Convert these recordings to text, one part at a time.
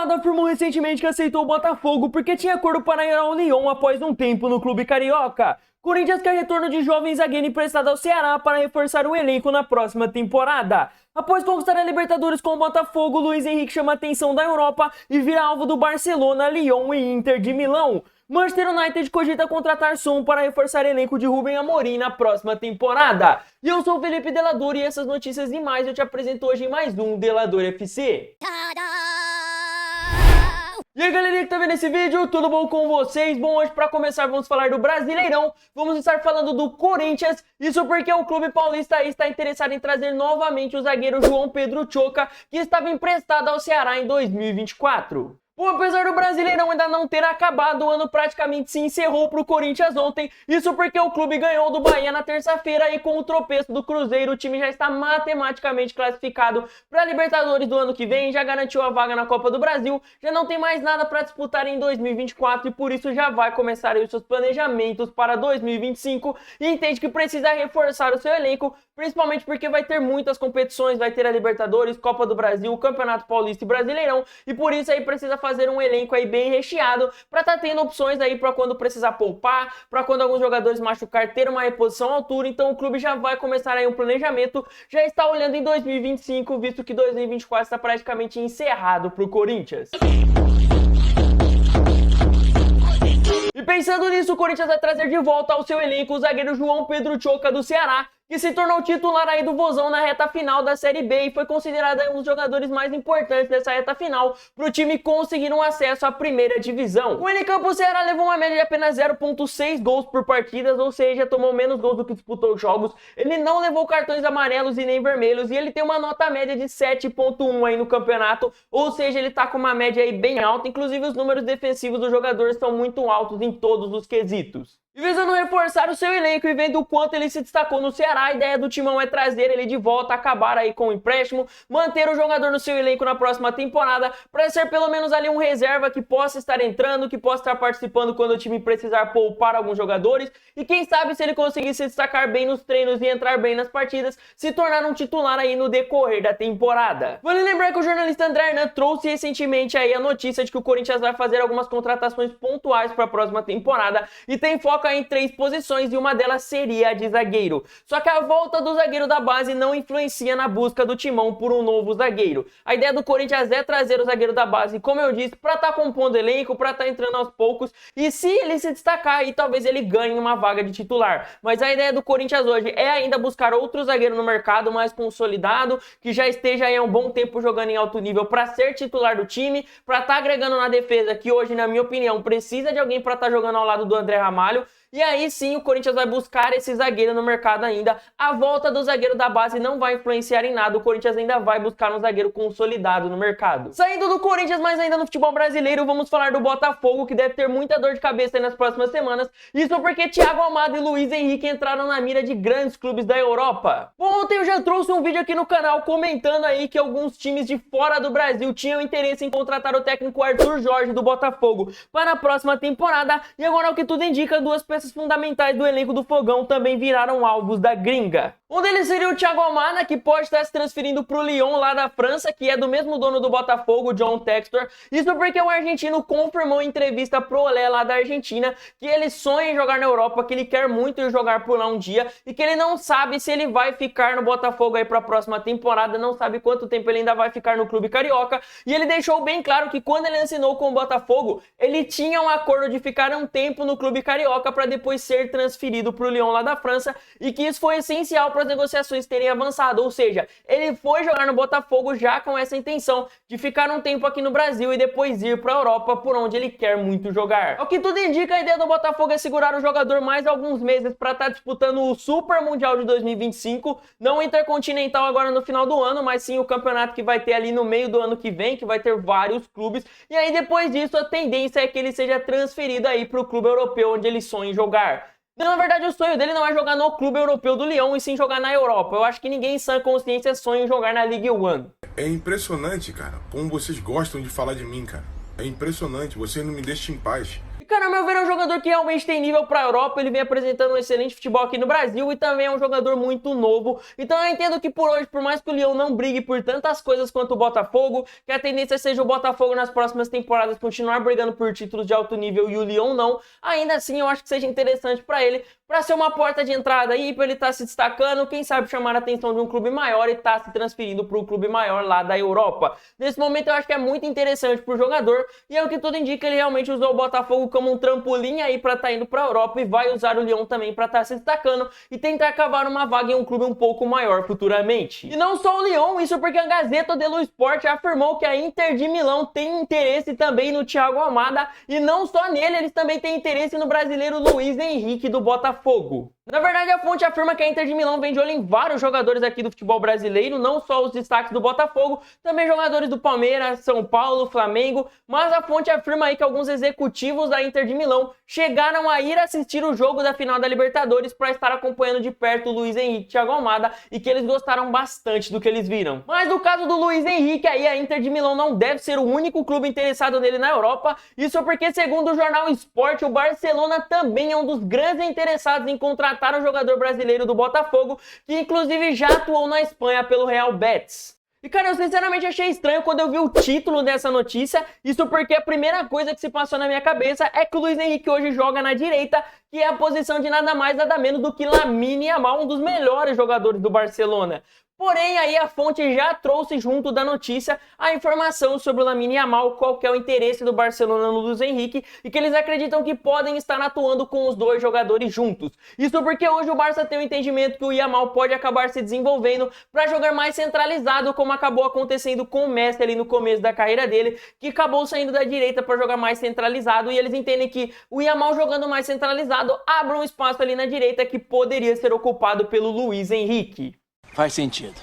Gramado afirmou recentemente que aceitou o Botafogo porque tinha acordo para ir ao Lyon após um tempo no clube carioca. Corinthians quer retorno de jovem zagueiro emprestado ao Ceará para reforçar o elenco na próxima temporada. Após conquistar a Libertadores com o Botafogo, Luiz Henrique chama a atenção da Europa e vira alvo do Barcelona, Lyon e Inter de Milão. Manchester United cogita contratar Son para reforçar o elenco de Rubem Amorim na próxima temporada. E eu sou o Felipe Delador e essas notícias e mais eu te apresento hoje em mais um Delador FC. E aí galerinha que tá vendo esse vídeo, tudo bom com vocês? Bom, hoje para começar vamos falar do Brasileirão, vamos estar falando do Corinthians, isso porque o clube paulista está interessado em trazer novamente o zagueiro João Pedro Choca, que estava emprestado ao Ceará em 2024. Bom, apesar do Brasileirão ainda não ter acabado, o ano praticamente se encerrou para o Corinthians ontem, isso porque o clube ganhou do Bahia na terça-feira e com o tropeço do Cruzeiro o time já está matematicamente classificado para a Libertadores do ano que vem, já garantiu a vaga na Copa do Brasil, já não tem mais nada para disputar em 2024 e por isso já vai começar aí os seus planejamentos para 2025 e entende que precisa reforçar o seu elenco, principalmente porque vai ter muitas competições, vai ter a Libertadores, Copa do Brasil, Campeonato Paulista e Brasileirão e por isso aí precisa fazer um elenco aí bem recheado para estar tendo opções aí para quando precisar poupar, para quando alguns jogadores machucar ter uma reposição à altura, então o clube já vai começar aí um planejamento, já está olhando em 2025, visto que 2024 está praticamente encerrado para o Corinthians. E pensando nisso, o Corinthians vai trazer de volta ao seu elenco o zagueiro João Pedro Choca do Ceará, que se tornou titular aí do Vozão na reta final da Série B e foi considerado um dos jogadores mais importantes dessa reta final para o time conseguir um acesso à primeira divisão. Com ele em campo, o Ceará levou uma média de apenas 0,6 gols por partidas, ou seja, tomou menos gols do que disputou jogos. Ele não levou cartões amarelos e nem vermelhos e ele tem uma nota média de 7,1 aí no campeonato, ou seja, ele tá com uma média aí bem alta, inclusive os números defensivos do jogador são muito altos em todos os quesitos. E visando reforçar o seu elenco e vendo o quanto ele se destacou no Ceará, a ideia do Timão é trazer ele de volta, acabar aí com o empréstimo, manter o jogador no seu elenco na próxima temporada, para ser pelo menos ali um reserva que possa estar entrando, que possa estar participando quando o time precisar poupar alguns jogadores, e quem sabe se ele conseguir se destacar bem nos treinos e entrar bem nas partidas, se tornar um titular aí no decorrer da temporada. Vale lembrar que o jornalista André Hernan trouxe recentemente aí a notícia de que o Corinthians vai fazer algumas contratações pontuais para a próxima temporada, e tem foco em 3 posições e uma delas seria a de zagueiro. Só que a volta do zagueiro da base não influencia na busca do Timão por um novo zagueiro. A ideia do Corinthians é trazer o zagueiro da base, como eu disse, para estar compondo elenco, para estar entrando aos poucos e se ele se destacar aí, talvez ele ganhe uma vaga de titular. Mas a ideia do Corinthians hoje é ainda buscar outro zagueiro no mercado mais consolidado, que já esteja aí há um bom tempo jogando em alto nível para ser titular do time, para estar agregando na defesa, que hoje, na minha opinião, precisa de alguém para estar jogando ao lado do André Ramalho. E aí sim o Corinthians vai buscar esse zagueiro no mercado ainda. A volta do zagueiro da base não vai influenciar em nada. O Corinthians ainda vai buscar um zagueiro consolidado no mercado. Saindo do Corinthians, mas ainda no futebol brasileiro, vamos falar do Botafogo, que deve ter muita dor de cabeça aí nas próximas semanas. Isso porque Thiago Almada e Luiz Henrique entraram na mira de grandes clubes da Europa. Bom, ontem eu já trouxe um vídeo aqui no canal comentando aí que alguns times de fora do Brasil tinham interesse em contratar o técnico Arthur Jorge do Botafogo para a próxima temporada. E agora, o que tudo indica, duas peças fundamentais do elenco do Fogão também viraram alvos da gringa. Um deles seria o Thiago Almada, que pode estar se transferindo para o Lyon lá da França, que é do mesmo dono do Botafogo, John Textor. Isso porque o argentino confirmou em entrevista pro Olé lá da Argentina que ele sonha em jogar na Europa, que ele quer muito jogar por lá um dia e que ele não sabe se ele vai ficar no Botafogo aí para a próxima temporada, não sabe quanto tempo ele ainda vai ficar no clube carioca. E ele deixou bem claro que quando ele assinou com o Botafogo, ele tinha um acordo de ficar um tempo no clube carioca para depois ser transferido para o Lyon lá da França e que isso foi essencial para as negociações terem avançado, ou seja, ele foi jogar no Botafogo já com essa intenção de ficar um tempo aqui no Brasil e depois ir para a Europa, por onde ele quer muito jogar. O que tudo indica, a ideia do Botafogo é segurar o jogador mais alguns meses para estar disputando o Super Mundial de 2025, não o Intercontinental agora no final do ano, mas sim o campeonato que vai ter ali no meio do ano que vem, que vai ter vários clubes, e aí depois disso a tendência é que ele seja transferido aí para o clube europeu onde ele sonha em jogar. Na verdade, o sonho dele não é jogar no clube europeu do Lyon, e sim jogar na Europa. Eu acho que ninguém em sã consciência sonha em jogar na Ligue 1. É impressionante, cara, como vocês gostam de falar de mim, cara. É impressionante, vocês não me deixam em paz. Cara, ao meu ver, é um jogador que realmente tem nível pra Europa, ele vem apresentando um excelente futebol aqui no Brasil e também é um jogador muito novo. Então eu entendo que por hoje, por mais que o Lyon não brigue por tantas coisas quanto o Botafogo, que a tendência seja o Botafogo nas próximas temporadas continuar brigando por títulos de alto nível e o Lyon não, ainda assim eu acho que seja interessante pra ele, pra ser uma porta de entrada aí, pra ele estar se destacando, quem sabe chamar a atenção de um clube maior e estar se transferindo pro clube maior lá da Europa. Nesse momento eu acho que é muito interessante pro jogador e é o que tudo indica, ele realmente usou o Botafogo como um trampolim aí pra estar indo pra Europa e vai usar o Lyon também pra estar se destacando e tentar cavar uma vaga em um clube um pouco maior futuramente. E não só o Lyon, isso porque a Gazeta dello Sport afirmou que a Inter de Milão tem interesse também no Thiago Almada e não só nele, eles também têm interesse no brasileiro Luiz Henrique do Botafogo. Na verdade, a fonte afirma que a Inter de Milão vem de olho em vários jogadores aqui do futebol brasileiro, não só os destaques do Botafogo, também jogadores do Palmeiras, São Paulo, Flamengo, mas a fonte afirma aí que alguns executivos da Inter de Milão chegaram a ir assistir o jogo da final da Libertadores para estar acompanhando de perto o Luiz Henrique e Thiago Almada e que eles gostaram bastante do que eles viram. Mas no caso do Luiz Henrique, aí a Inter de Milão não deve ser o único clube interessado nele na Europa, isso porque segundo o jornal Sport, o Barcelona também é um dos grandes interessados em contratar o jogador brasileiro do Botafogo, que inclusive já atuou na Espanha pelo Real Betis. E cara, eu sinceramente achei estranho quando eu vi o título dessa notícia, isso porque a primeira coisa que se passou na minha cabeça é que o Luiz Henrique hoje joga na direita, que é a posição de nada mais nada menos do que Lamine Yamal, um dos melhores jogadores do Barcelona. Porém, aí a fonte já trouxe junto da notícia a informação sobre o Lamine Yamal, qual que é o interesse do Barcelona no Luiz Henrique e que eles acreditam que podem estar atuando com os dois jogadores juntos. Isso porque hoje o Barça tem o entendimento que o Yamal pode acabar se desenvolvendo para jogar mais centralizado, como acabou acontecendo com o Messi ali no começo da carreira dele, que acabou saindo da direita para jogar mais centralizado e eles entendem que o Yamal jogando mais centralizado abre um espaço ali na direita que poderia ser ocupado pelo Luiz Henrique. Faz sentido.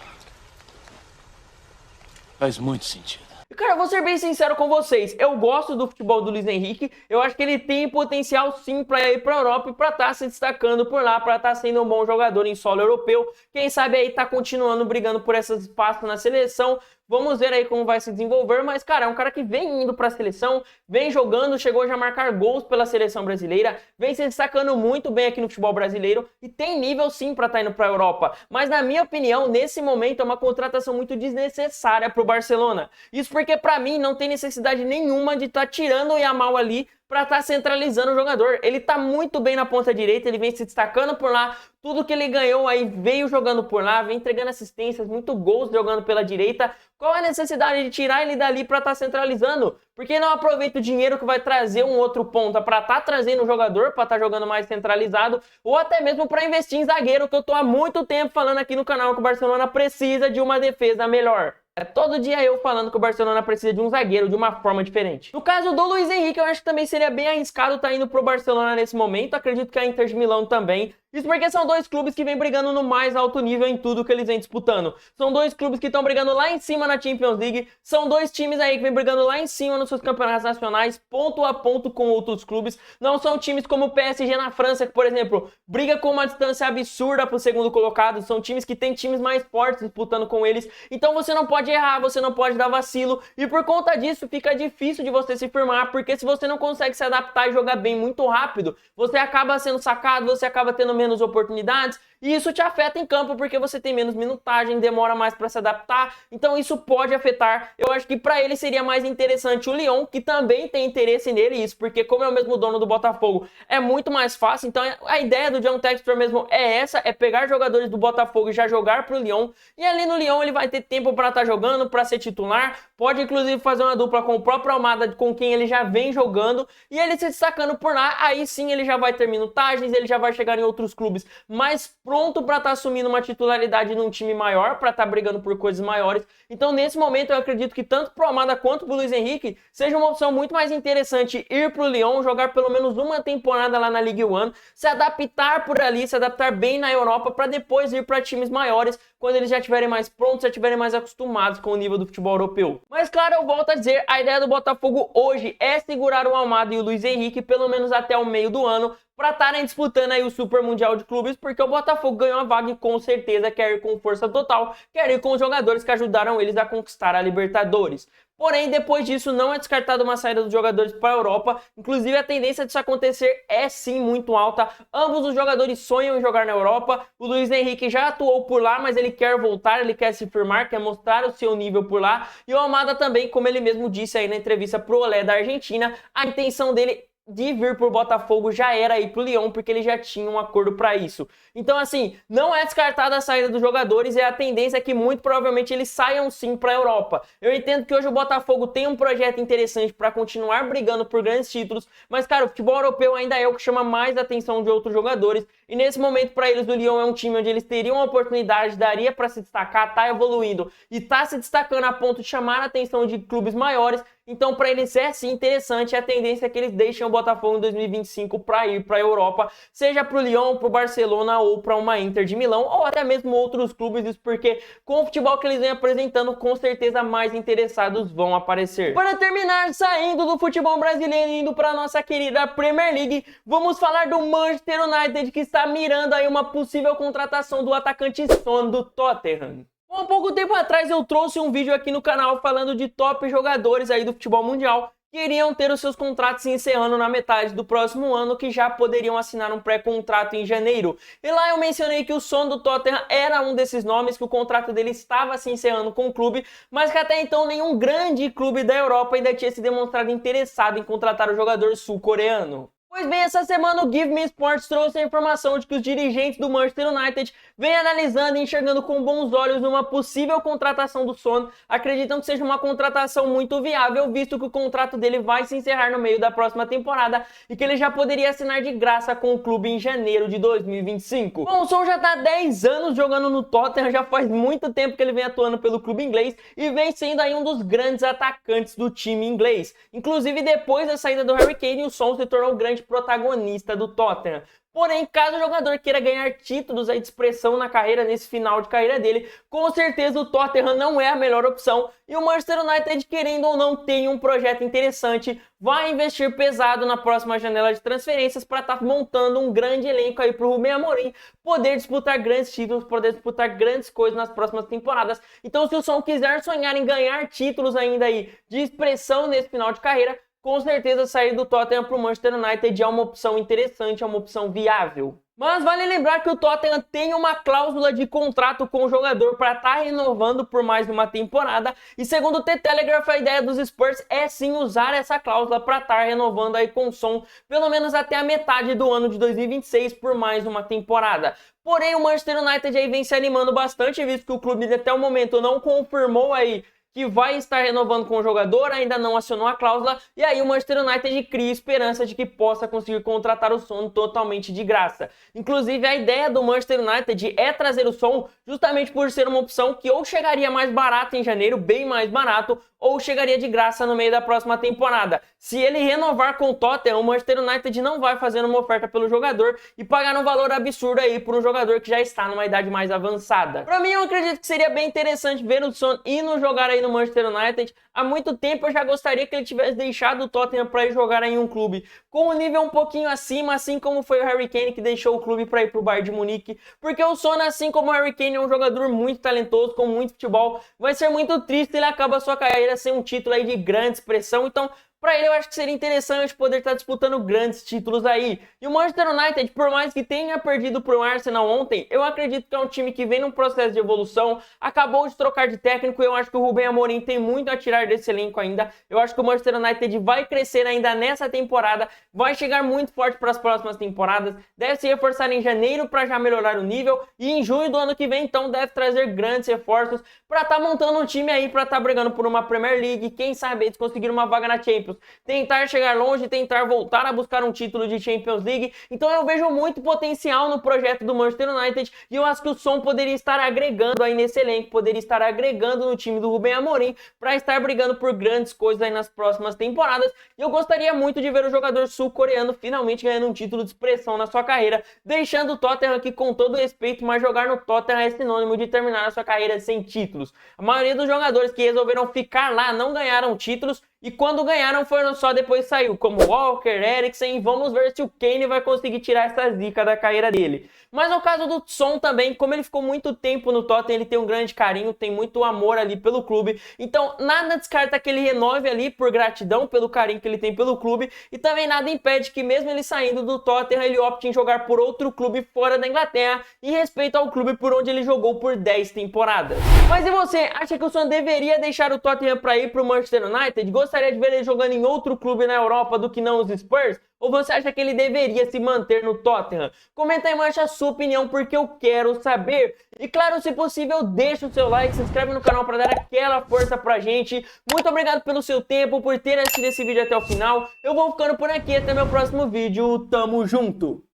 Faz muito sentido. Cara, vou ser bem sincero com vocês, eu gosto do futebol do Luiz Henrique, eu acho que ele tem potencial sim para ir para a Europa e para estar se destacando por lá, para estar sendo um bom jogador em solo europeu, quem sabe aí tá continuando brigando por esse espaço na seleção. Vamos ver aí como vai se desenvolver, mas, cara, é um cara que vem indo para a seleção, vem jogando, chegou já a marcar gols pela seleção brasileira, vem se destacando muito bem aqui no futebol brasileiro e tem nível sim para estar indo para a Europa. Mas, na minha opinião, nesse momento é uma contratação muito desnecessária para o Barcelona. Isso porque, para mim, não tem necessidade nenhuma de estar tirando o Yamal ali para estar centralizando o jogador. Ele tá muito bem na ponta direita, ele vem se destacando por lá, tudo que ele ganhou aí veio jogando por lá, vem entregando assistências, muito gols jogando pela direita. Qual a necessidade de tirar ele dali para estar centralizando? Por que não aproveita o dinheiro que vai trazer um outro ponta para estar trazendo um jogador, para estar jogando mais centralizado, ou até mesmo para investir em zagueiro, que eu tô há muito tempo falando aqui no canal que o Barcelona precisa de uma defesa melhor. Todo dia eu falando que o Barcelona precisa de um zagueiro de uma forma diferente. No caso do Luiz Henrique, eu acho que também seria bem arriscado estar indo pro Barcelona nesse momento. Acredito que a Inter de Milão também. Isso porque são dois clubes que vêm brigando no mais alto nível em tudo que eles vêm disputando. São dois clubes que estão brigando lá em cima na Champions League. São dois times aí que vêm brigando lá em cima nos seus campeonatos nacionais, ponto a ponto com outros clubes. Não são times como o PSG na França, que, por exemplo, briga com uma distância absurda pro segundo colocado. São times que têm times mais fortes disputando com eles. Então você não pode errar, você não pode dar vacilo. E por conta disso fica difícil de você se firmar, porque se você não consegue se adaptar e jogar bem muito rápido, você acaba sendo sacado, você acaba tendo menos oportunidades e isso te afeta em campo porque você tem menos minutagem, demora mais para se adaptar, então isso pode afetar. Eu acho que para ele seria mais interessante o Lyon, que também tem interesse nele, isso porque como é o mesmo dono do Botafogo, é muito mais fácil. Então a ideia do John Textor mesmo é essa, é pegar jogadores do Botafogo e já jogar pro Lyon, e ali no Lyon ele vai ter tempo para estar jogando, para ser titular, pode inclusive fazer uma dupla com o próprio Almada, com quem ele já vem jogando, e ele se destacando por lá, aí sim ele já vai ter minutagens, ele já vai chegar em outros clubes mais pronto para estar assumindo uma titularidade num time maior, para estar brigando por coisas maiores. Então nesse momento eu acredito que tanto pro Almada quanto pro Luiz Henrique seja uma opção muito mais interessante ir pro Lyon, jogar pelo menos uma temporada lá na Ligue 1, se adaptar por ali, se adaptar bem na Europa, para depois ir para times maiores, quando eles já estiverem mais prontos, já estiverem mais acostumados com o nível do futebol europeu. Mas claro, eu volto a dizer, a ideia do Botafogo hoje é segurar o Almada e o Luiz Henrique pelo menos até o meio do ano, para estarem disputando aí o Super Mundial de Clubes, porque o Botafogo ganhou a vaga e com certeza quer ir com força total, quer ir com os jogadores que ajudaram eles a conquistar a Libertadores. Porém, depois disso, não é descartado uma saída dos jogadores para a Europa. Inclusive, a tendência disso acontecer é sim muito alta. Ambos os jogadores sonham em jogar na Europa. O Luiz Henrique já atuou por lá, mas ele quer voltar, ele quer se firmar, quer mostrar o seu nível por lá. E o Almada também, como ele mesmo disse aí na entrevista pro Olé da Argentina, a intenção dele de vir pro Botafogo já era ir pro Lyon, porque ele já tinha um acordo para isso. Então, assim, não é descartada a saída dos jogadores, e a tendência é que muito provavelmente eles saiam sim para a Europa. Eu entendo que hoje o Botafogo tem um projeto interessante para continuar brigando por grandes títulos, mas, cara, o futebol europeu ainda é o que chama mais a atenção de outros jogadores, e nesse momento, para eles, o Lyon é um time onde eles teriam uma oportunidade, daria para se destacar, tá evoluindo e tá se destacando a ponto de chamar a atenção de clubes maiores. Então, para eles é sim interessante, a tendência é que eles deixem o Botafogo em 2025 para ir para a Europa, seja para o Lyon, para o Barcelona ou para uma Inter de Milão, ou até mesmo outros clubes, isso porque com o futebol que eles vêm apresentando, com certeza mais interessados vão aparecer. Para terminar, saindo do futebol brasileiro e indo para a nossa querida Premier League, vamos falar do Manchester United, que está mirando aí uma possível contratação do atacante Son do Tottenham. Há pouco tempo atrás eu trouxe um vídeo aqui no canal falando de top jogadores aí do futebol mundial que iriam ter os seus contratos se encerrando na metade do próximo ano, que já poderiam assinar um pré-contrato em janeiro. E lá eu mencionei que o Son do Tottenham era um desses nomes, que o contrato dele estava se encerrando com o clube, mas que até então nenhum grande clube da Europa ainda tinha se demonstrado interessado em contratar o jogador sul-coreano. Pois bem, essa semana o Give Me Sports trouxe a informação de que os dirigentes do Manchester United vêm analisando e enxergando com bons olhos uma possível contratação do Son. Acreditam que seja uma contratação muito viável, visto que o contrato dele vai se encerrar no meio da próxima temporada e que ele já poderia assinar de graça com o clube em janeiro de 2025. Bom, o Son já está há 10 anos jogando no Tottenham, já faz muito tempo que ele vem atuando pelo clube inglês e vem sendo aí um dos grandes atacantes do time inglês. Inclusive, depois da saída do Harry Kane, o Son se tornou o grande protagonista do Tottenham. Porém, caso o jogador queira ganhar títulos aí de expressão na carreira, nesse final de carreira dele, com certeza o Tottenham não é a melhor opção, e o Manchester United, querendo ou não, tem um projeto interessante, vai investir pesado na próxima janela de transferências para estar montando um grande elenco aí para o Rubem Amorim poder disputar grandes títulos, poder disputar grandes coisas nas próximas temporadas. Então, se o Son quiser sonhar em ganhar títulos ainda aí de expressão nesse final de carreira, com certeza sair do Tottenham para o Manchester United é uma opção interessante, é uma opção viável. Mas vale lembrar que o Tottenham tem uma cláusula de contrato com o jogador para estar renovando por mais uma temporada. E segundo o The Telegraph, a ideia dos Spurs é sim usar essa cláusula para estar renovando aí com o Son, pelo menos até a metade do ano de 2026 por mais uma temporada. Porém, o Manchester United aí vem se animando bastante, visto que o clube até o momento não confirmou aí que vai estar renovando com o jogador, ainda não acionou a cláusula, e aí o Manchester United cria esperança de que possa conseguir contratar o Son totalmente de graça. Inclusive, a ideia do Manchester United é trazer o Son justamente por ser uma opção que ou chegaria mais barato em janeiro, bem mais barato, ou chegaria de graça no meio da próxima temporada. Se ele renovar com o Tottenham, o Manchester United não vai fazer uma oferta pelo jogador e pagar um valor absurdo aí por um jogador que já está numa idade mais avançada. Para mim, eu acredito que seria bem interessante ver o Son indo jogar aí no Manchester United. Há muito tempo eu já gostaria que ele tivesse deixado o Tottenham para ir jogar em um clube com um nível um pouquinho acima, assim como foi o Harry Kane, que deixou o clube para ir para o Bayern de Munique, porque o Son, assim como o Harry Kane, é um jogador muito talentoso, com muito futebol. Vai ser muito triste ele acaba a sua carreira sem um título aí de grande expressão. Então, para ele eu acho que seria interessante poder estar disputando grandes títulos aí. E o Manchester United, por mais que tenha perdido para o Arsenal ontem, eu acredito que é um time que vem num processo de evolução, acabou de trocar de técnico e eu acho que o Rubem Amorim tem muito a tirar desse elenco ainda. Eu acho que o Manchester United vai crescer ainda nessa temporada, vai chegar muito forte para as próximas temporadas, deve se reforçar em janeiro para já melhorar o nível e em junho do ano que vem então deve trazer grandes reforços para estar montando um time aí para estar brigando por uma Premier League, quem sabe eles conseguir uma vaga na Champions, tentar chegar longe, tentar voltar a buscar um título de Champions League. Então eu vejo muito potencial no projeto do Manchester United e eu acho que o Son poderia estar agregando aí nesse elenco, poderia estar agregando no time do Rubem Amorim para estar brigando por grandes coisas aí nas próximas temporadas. E eu gostaria muito de ver o jogador sul-coreano finalmente ganhando um título de expressão na sua carreira, deixando o Tottenham aqui com todo respeito, mas jogar no Tottenham é sinônimo de terminar a sua carreira sem títulos. A maioria dos jogadores que resolveram ficar lá não ganharam títulos E quando ganharam foram só depois saiu, como Walker, Eriksen, e vamos ver se o Kane vai conseguir tirar essa zica da carreira dele. Mas no caso do Son também, como ele ficou muito tempo no Tottenham, ele tem um grande carinho, tem muito amor ali pelo clube, então nada descarta que ele renove ali por gratidão pelo carinho que ele tem pelo clube, e também nada impede que mesmo ele saindo do Tottenham, ele opte em jogar por outro clube fora da Inglaterra, em respeito ao clube por onde ele jogou por 10 temporadas. Mas e você, acha que o Son deveria deixar o Tottenham para ir para o Manchester United? Gostaria de ver ele jogando em outro clube na Europa do que não os Spurs? Ou você acha que ele deveria se manter no Tottenham? Comenta aí embaixo a sua opinião, porque eu quero saber. E claro, se possível, deixa o seu like, se inscreve no canal para dar aquela força pra gente. Muito obrigado pelo seu tempo, por ter assistido esse vídeo até o final. Eu vou ficando por aqui, até meu próximo vídeo. Tamo junto!